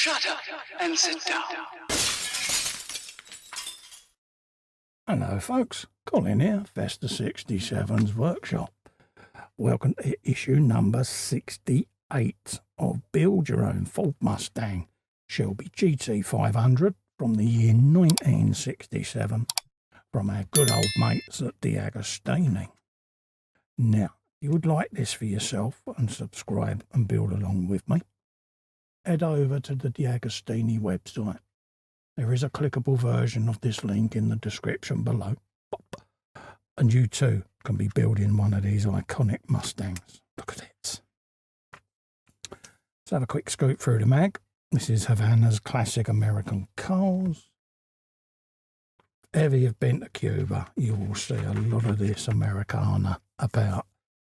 Shut up and sit down. Hello folks, Colin here, Festa 67's workshop. Welcome to issue number 68 of Build Your Own Ford Mustang Shelby GT500 from the year 1967 from our good old mates at DeAgostini. Now, if you would like this for yourself and subscribe and build along with me, head over to the DeAgostini website. There is a clickable version of this link in the description below. And you too can be building one of these iconic Mustangs. Look at it. Let's have a quick scoot through the mag. This is Havana's classic American cars. If ever you've been to Cuba, you will see a lot of this Americana about.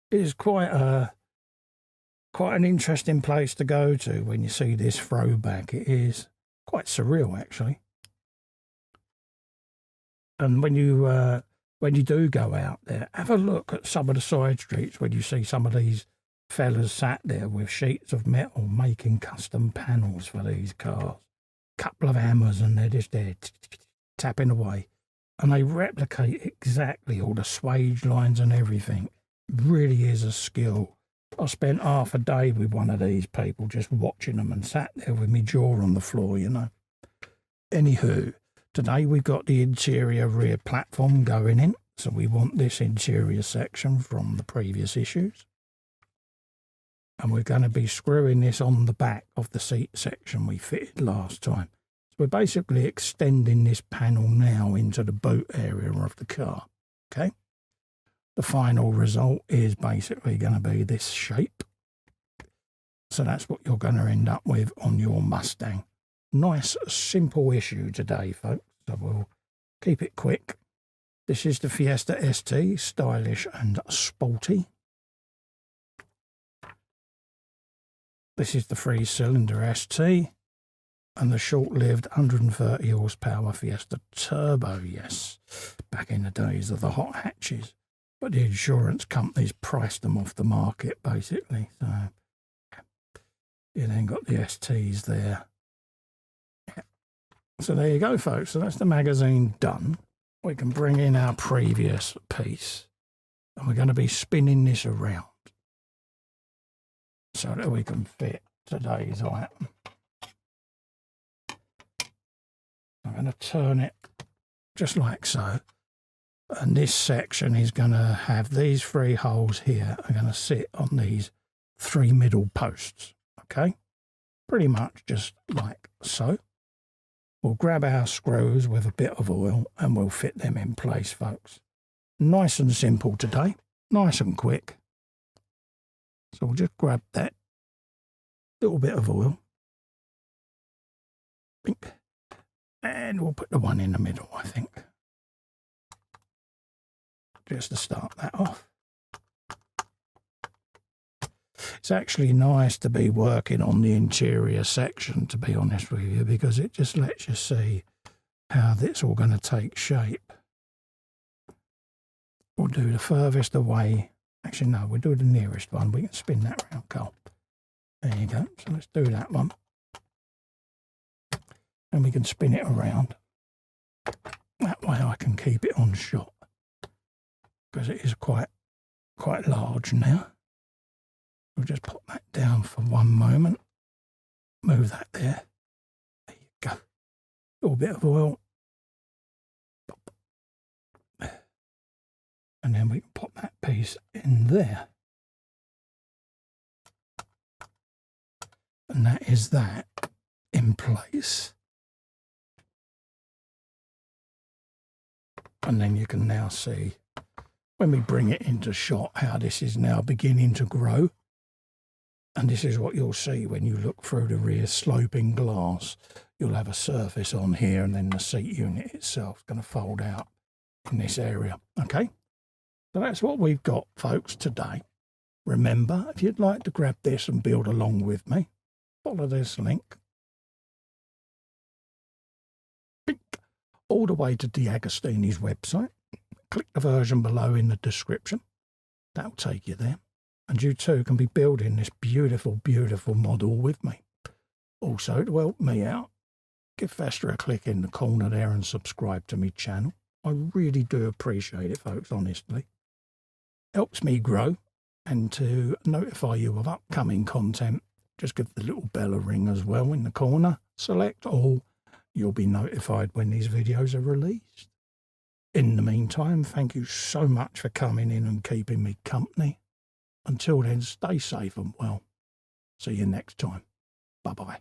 It is quite an interesting place to go to when you see this throwback. It is quite surreal, actually. And when you do go out there, have a look at some of the side streets when you see some of these fellas sat there with sheets of metal making custom panels for these cars. Couple of hammers and they're just there tapping away. And they replicate exactly all the swage lines and everything. It really is a skill. I spent half a day with one of these people just watching them and sat there with me jaw on the floor, you know. Anywho, today we've got the interior rear platform going in. So we want this interior section from the previous issues. And we're going to be screwing this on the back of the seat section we fitted last time. So we're basically extending this panel now into the boot area of the car. Okay. The final result is basically going to be this shape. So that's what you're going to end up with on your Mustang. Nice, simple issue today, folks. So we'll keep it quick. This is the Fiesta ST, stylish and sporty. This is the 3-cylinder ST and the short-lived 130 horsepower Fiesta Turbo, yes, back in the days of the hot hatches. But the insurance companies priced them off the market, basically. So you then got the STs there. Yeah. So there you go, folks. So that's the magazine done. We can bring in our previous piece. And we're going to be spinning this around so that we can fit today's item. I'm going to turn it just like so. And this section is going to have these 3 holes here are going to sit on these 3 middle posts. Okay? Pretty much just like so. We'll grab our screws with a bit of oil and we'll fit them in place, folks. Nice and simple today. Nice and quick. So we'll just grab that little bit of oil. And we'll put the one in the middle, I think. Just to start that off. It's actually nice to be working on the interior section, to be honest with you, because it just lets you see how this all going to take shape. We'll do the furthest away. Actually, no, we'll do the nearest one. We can spin that round, Carl. There you go. So let's do that one. And we can spin it around. That way I can keep it on shot, because it is quite large now. We'll just pop that down for one moment. Move that there. There you go. A little bit of oil. Pop. And then we can pop that piece in there. And that is that in place. And then you can now see, when we bring it into shot, how this is now beginning to grow. And this is what you'll see when you look through the rear sloping glass. You'll have a surface on here, and then the seat unit itself is going to fold out in this area. Okay? So that's what we've got, folks, today. Remember, if you'd like to grab this and build along with me, follow this link. All the way to DeAgostini's website. Click the version below in the description. That'll take you there. And you too can be building this beautiful, beautiful model with me. Also, to help me out, give Fester a click in the corner there and subscribe to my channel. I really do appreciate it, folks, honestly. Helps me grow, and to notify you of upcoming content, just give the little bell a ring as well in the corner. Select all. You'll be notified when these videos are released. In the meantime, thank you so much for coming in and keeping me company. Until then, stay safe and well. See you next time. Bye-bye.